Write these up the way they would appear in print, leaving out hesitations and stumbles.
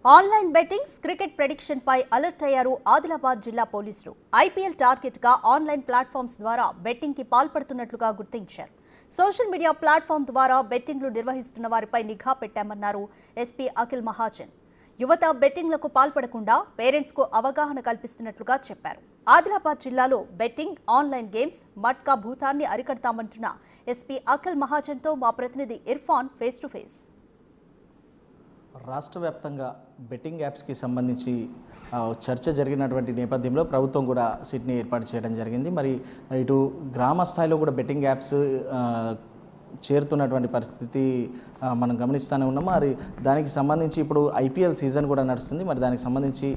Online bettings cricket prediction పై alert అయ్యారు ఆదిలాబాద్ జిల్లా పోలీసులు. ఐపీఎల్ టార్గెట్ గా ఆన్లైన్ ప్లాట్ఫామ్స్ ద్వారా బెట్టింగ్ కి పాల్పడుతున్నట్లుగా గుర్తించారు. సోషల్ మీడియా ప్లాట్ఫామ్ ద్వారా బెట్టింగ్లు నిర్వహిస్తున్న వారిపై నిఘా పెట్టామన్నారు ఎస్పీ అఖిల్ మహాజన్. యువత బెట్టింగ్లకు పాల్పడకుండా పేరెంట్స్ కు అవగాహన కల్పిస్తున్నట్లుగా చెప్పారు. ఆదిలాబాద్ జిల్లాలో బెట్టింగ్, ఆన్లైన్ గేమ్స్, మట్కా భూతాన్ని అరికడతామంటున్న ఎస్పీ అఖిల్ మహాజన్ తో మా ప్రతినిధి ఇర్ఫాన్ ఫేస్ టు ఫేస్. రాష్ట్ర వ్యాప్తంగా బెట్టింగ్ యాప్స్కి సంబంధించి చర్చ జరిగినటువంటి నేపథ్యంలో ప్రభుత్వం కూడా సిట్ని ఏర్పాటు చేయడం జరిగింది. మరి ఇటు గ్రామ స్థాయిలో కూడా బెట్టింగ్ యాప్స్ చేరుతున్నటువంటి పరిస్థితి మనం గమనిస్తూనే ఉన్నాం. మరి దానికి సంబంధించి ఇప్పుడు ఐపీఎల్ సీజన్ కూడా నడుస్తుంది. మరి దానికి సంబంధించి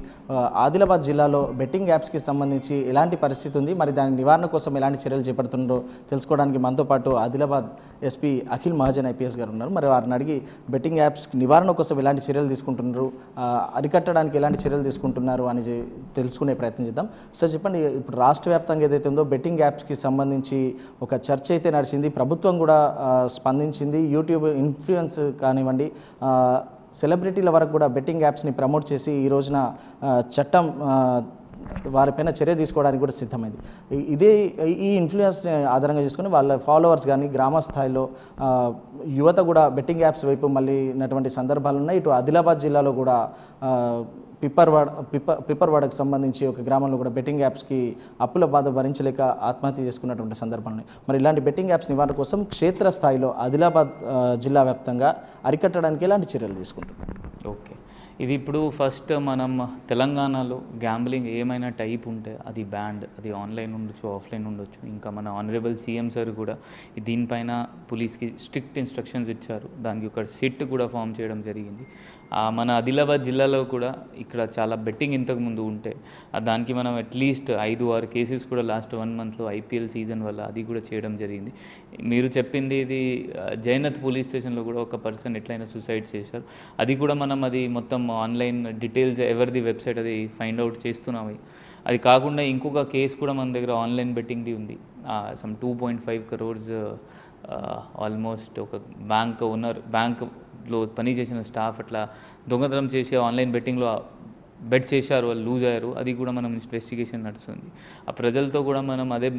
ఆదిలాబాద్ జిల్లాలో బెట్టింగ్ యాప్స్కి సంబంధించి ఎలాంటి పరిస్థితి ఉంది, మరి దాని నివారణ కోసం ఎలాంటి చర్యలు చేపడుతుందో తెలుసుకోవడానికి మనతో పాటు ఆదిలాబాద్ ఎస్పీ అఖిల్ మహాజన్ ఐపీఎస్ గారు ఉన్నారు. మరి వారిని అడిగి బెట్టింగ్ యాప్స్ నివారణ కోసం ఎలాంటి చర్యలు తీసుకుంటున్నారు, అరికట్టడానికి ఎలాంటి చర్యలు తీసుకుంటున్నారు అని తెలుసుకునే ప్రయత్నం చేద్దాం. సార్ చెప్పండి, ఇప్పుడు రాష్ట్ర వ్యాప్తంగా ఏదైతే ఉందో బెట్టింగ్ యాప్స్కి సంబంధించి ఒక చర్చ అయితే నడిచింది, ప్రభుత్వం కూడా స్పందించింది. యూట్యూబ్ ఇన్ఫ్లుయెన్స్ కానివ్వండి, సెలబ్రిటీల వరకు కూడా బెట్టింగ్ యాప్స్ని ప్రమోట్ చేసి ఈ రోజున చట్టం వారిపైన చర్య తీసుకోవడానికి కూడా సిద్ధమైంది. ఈ ఇన్ఫ్లుయెన్స్ ఆధారంగా చేసుకుని వాళ్ళ ఫాలోవర్స్ కానీ గ్రామ స్థాయిలో యువత కూడా బెట్టింగ్ యాప్స్ వైపు మళ్ళీనటువంటి సందర్భాలు ఉన్నాయి. ఇటు ఆదిలాబాద్ జిల్లాలో కూడా పిప్పర్వాడకు సంబంధించి ఒక గ్రామంలో కూడా బెట్టింగ్ యాప్స్కి అప్పుల బాధ భరించలేక ఆత్మహత్య చేసుకున్నటువంటి సందర్భాలు ఉన్నాయి. మరి ఇలాంటి బెట్టింగ్ యాప్స్ నివారణ కోసం క్షేత్రస్థాయిలో ఆదిలాబాద్ జిల్లా వ్యాప్తంగా అరికట్టడానికి ఎలాంటి చర్యలు తీసుకుంటున్నారు? ఓకే, ఇది ఇప్పుడు ఫస్ట్ మనం తెలంగాణలో గ్యాంబ్లింగ్ ఏమైనా టైప్ ఉంటే అది బ్యాండ్, అది ఆన్లైన్ ఉండొచ్చు, ఆఫ్లైన్ ఉండొచ్చు. ఇంకా మన ఆనరబుల్ సీఎం సార్ కూడా దీనిపైన పోలీస్కి స్ట్రిక్ట్ ఇన్స్ట్రక్షన్స్ ఇచ్చారు. దానికి ఒక సిట్ కూడా ఫామ్ చేయడం జరిగింది. మన ఆదిలాబాద్ జిల్లాలో కూడా ఇక్కడ చాలా బెట్టింగ్ ఇంతకుముందు ఉంటే దానికి మనం అట్లీస్ట్ 5-6 కేసెస్ కూడా లాస్ట్ 1 మంత్లో ఐపీఎల్ సీజన్ వల్ల అది కూడా చేయడం జరిగింది. మీరు చెప్పింది ఇది జైనత్ పోలీస్ స్టేషన్లో కూడా ఒక పర్సన్ ఎట్లయినా సూసైడ్ చేశారు. అది కూడా మనం అది మొత్తం ఆన్లైన్ డీటెయిల్స్ ఎవరిది వెబ్సైట్ అది ఫైండ్ అవుట్ చేస్తున్నాము. అది కాకుండా ఇంకొక కేసు కూడా మన దగ్గర ఆన్లైన్ బెట్టింగ్ది ఉంది. సమ్ 2.5 crores ఆల్మోస్ట్ ఒక బ్యాంక్లో పనిచేసిన స్టాఫ్ అట్లా దొంగతనం చేసి ఆన్లైన్ బెట్టింగ్లో బెట్ చేశారు, వాళ్ళు లూజ్ అయ్యారు. అది కూడా మనం ఇన్వెస్టిగేషన్ నడుస్తుంది. ఆ ప్రజలతో కూడా మనం అదే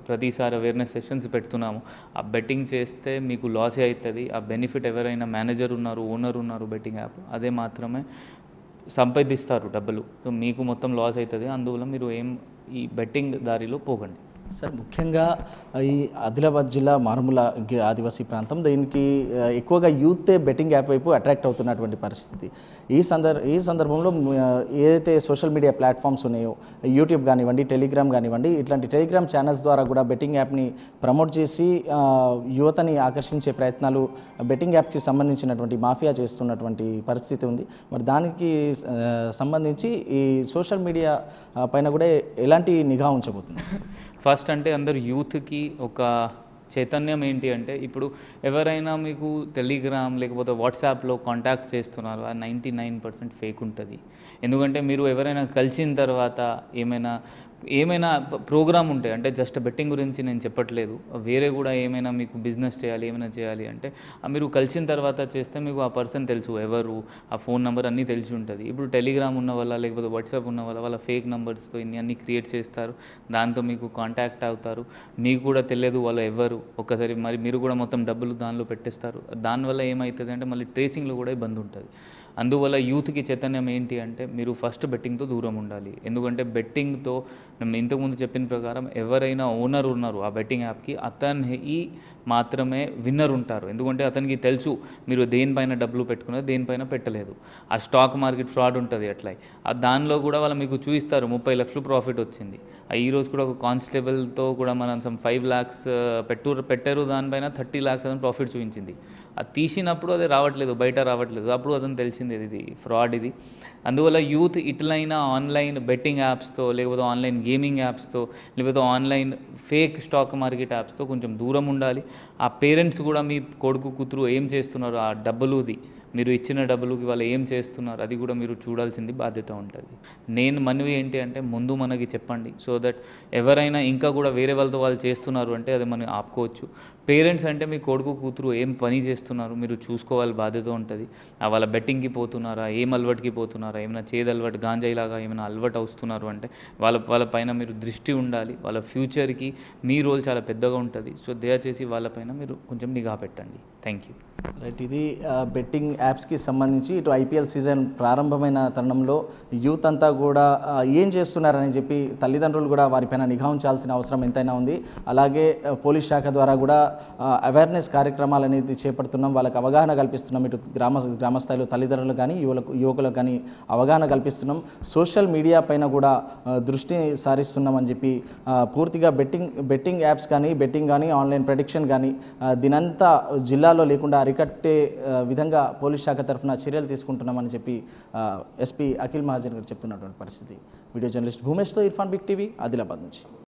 ప్రతిసారి అవేర్నెస్ సెషన్స్ పెడుతున్నాము. ఆ బెట్టింగ్ చేస్తే మీకు లాసే అవుతుంది. ఆ బెనిఫిట్ ఎవరైనా మేనేజర్ ఉన్నారు, ఓనర్ ఉన్నారు బెట్టింగ్ యాప్, అదే మాత్రమే సంపాదిస్తారు డబ్బులు. సో మీకు మొత్తం లాస్ అవుతుంది. అందువల్ల మీరు ఈ బెట్టింగ్ దారిలో పోకండి. సార్, ముఖ్యంగా ఈ ఆదిలాబాద్ జిల్లా మారుమూల ఆదివాసీ ప్రాంతం, దీనికి ఎక్కువగా యూతే బెట్టింగ్ యాప్ వైపు అట్రాక్ట్ అవుతున్నటువంటి పరిస్థితి. ఈ సందర్భంలో ఏదైతే సోషల్ మీడియా ప్లాట్ఫామ్స్ ఉన్నాయో, యూట్యూబ్ కానివ్వండి, టెలిగ్రామ్ కానివ్వండి, ఇట్లాంటి టెలిగ్రామ్ ఛానల్స్ ద్వారా కూడా బెట్టింగ్ యాప్ని ప్రమోట్ చేసి యువతని ఆకర్షించే ప్రయత్నాలు బెట్టింగ్ యాప్కి సంబంధించినటువంటి మాఫియా చేస్తున్నటువంటి పరిస్థితి ఉంది. మరి దానికి సంబంధించి ఈ సోషల్ మీడియా పైన కూడా ఎలాంటి నిఘా ఉంచబోతుంది? ఫస్ట్ అంటే అందరు యూత్కి ఒక చైతన్యం ఏంటి అంటే, ఇప్పుడు ఎవరైనా మీకు టెలిగ్రామ్ లేకపోతే వాట్సాప్లో కాంటాక్ట్ చేస్తున్నారు, ఆ 99% ఫేక్ ఉంటుంది. ఎందుకంటే మీరు ఎవరైనా కలిసిన తర్వాత ఏమైనా ప్రోగ్రామ్ ఉంటాయి అంటే జస్ట్ బెట్టింగ్ గురించి నేను చెప్పట్లేదు, వేరే కూడా ఏమైనా మీకు బిజినెస్ చేయాలి, ఏమైనా చేయాలి అంటే మీరు కలిసిన తర్వాత చేస్తే మీకు ఆ పర్సన్ తెలుసు, ఎవరు, ఆ ఫోన్ నెంబర్ అన్నీ తెలిసి ఉంటుంది. ఇప్పుడు టెలిగ్రామ్ ఉన్న వల్ల లేకపోతే వాట్సాప్ ఉన్న వాళ్ళ ఫేక్ నెంబర్స్తో అన్నీ క్రియేట్ చేస్తారు. దాంతో మీకు కాంటాక్ట్ అవుతారు, మీకు కూడా తెలియదు వాళ్ళు ఎవరు. ఒక్కసారి మరి మీరు కూడా మొత్తం డబ్బులు దానిలో పెట్టేస్తారు. దానివల్ల ఏమవుతుంది అంటే మళ్ళీ ట్రేసింగ్లో కూడా ఇబ్బంది ఉంటుంది. అందువల్ల యూత్కి చైతన్యం ఏంటి అంటే మీరు ఫస్ట్ బెట్టింగ్తో దూరం ఉండాలి. ఎందుకంటే బెట్టింగ్తో మేము ఇంతకుముందు చెప్పిన ప్రకారం ఎవరైనా ఓనర్ ఉన్నారు ఆ బెట్టింగ్ యాప్కి, అతనికి మాత్రమే విన్నర్ ఉంటారు. ఎందుకంటే అతనికి తెలుసు మీరు దేనిపైన డబ్బులు పెట్టుకున్నారు, దేనిపైన పెట్టలేదు. ఆ స్టాక్ మార్కెట్ ఫ్రాడ్ ఉంటుంది అట్లా. దానిలో కూడా వాళ్ళు మీకు చూపిస్తారు 30 లక్షలు ప్రాఫిట్ వచ్చింది. ఈరోజు కూడా ఒక కానిస్టేబుల్తో కూడా మనం 5 lakhs పెట్టారు, దానిపైన 30 lakhs అని ప్రాఫిట్ చూపించింది. అది తీసినప్పుడు అది రావట్లేదు, బయట రావట్లేదు. అప్పుడు అతను తెలిసింది ఇది ఫ్రాడ్ ఇది. అందువల్ల యూత్ ఇట్లయినా ఆన్లైన్ బెట్టింగ్ యాప్స్తో లేకపోతే ఆన్లైన్ గేమింగ్ యాప్స్తో లేకపోతే ఆన్లైన్ ఫేక్ స్టాక్ మార్కెట్ యాప్స్తో కొంచెం దూరం ఉండాలి. ఆ పేరెంట్స్ కూడా మీ కొడుకు కూతురు ఏం చేస్తున్నారు, ఆ డబ్బులుది మీరు ఇచ్చిన డబ్బులకి వాళ్ళు ఏం చేస్తున్నారు అది కూడా మీరు చూడాల్సింది బాధ్యత ఉంటుంది. నేను మనవి ఏంటి అంటే ముందు మనకి చెప్పండి, సో దట్ ఎవరైనా ఇంకా కూడా వేరే వాళ్ళతో వాళ్ళు చేస్తున్నారు అంటే అది మనం ఆపుకోవచ్చు. పేరెంట్స్ అంటే మీ కొడుకు కూతురు ఏం పని చేస్తున్నారు మీరు చూసుకోవాలి, బాధ్యత ఉంటుంది. వాళ్ళ బెట్టింగ్కి పోతున్నారా, ఏం అలవాటుకి పోతున్నారా, ఏమైనా చేదు అలవాటు గాంజాయిలాగా ఏమైనా అలవాటు వస్తున్నారు అంటే వాళ్ళ పైన మీరు దృష్టి ఉండాలి. వాళ్ళ ఫ్యూచర్కి మీ రోల్ చాలా పెద్దగా ఉంటుంది. సో దయచేసి వాళ్ళపైన మీరు కొంచెం నిఘా పెట్టండి. Thank you. రైట్, ఇది బెట్టింగ్ యాప్స్కి సంబంధించి ఇటు ఐపీఎల్ సీజన్ ప్రారంభమైన తరుణంలో యూత్ అంతా కూడా ఏం చేస్తున్నారని చెప్పి తల్లిదండ్రులు కూడా వారిపైన నిఘా ఉంచాల్సిన అవసరం ఎంతైనా ఉంది. అలాగే పోలీస్ శాఖ ద్వారా కూడా అవేర్నెస్ కార్యక్రమాలు అనేది చేపడుతున్నాం, వాళ్ళకి అవగాహన కల్పిస్తున్నాం. ఇటు గ్రామస్థాయిలో తల్లిదండ్రులు కానీ యువకులకు కానీ అవగాహన కల్పిస్తున్నాం. సోషల్ మీడియా పైన కూడా దృష్టి సారిస్తున్నామని చెప్పి పూర్తిగా బెట్టింగ్ యాప్స్ కానీ బెట్టింగ్ కానీ ఆన్లైన్ ప్రెడిక్షన్ కానీ దీనంతా జిల్లాలో లేకుండా అరికట్టే విధంగా పోలీస్ శాఖ తరఫున చర్యలు తీసుకుంటున్నామని చెప్పి ఎస్పీ అఖిల్ మహాజన్ గారు చెప్తున్నటువంటి పరిస్థితి. వీడియో జర్నలిస్ట్ భూమేష్తో ఇర్ఫాన్, బిగ్ టీవీ, ఆదిలాబాద్ నుంచి.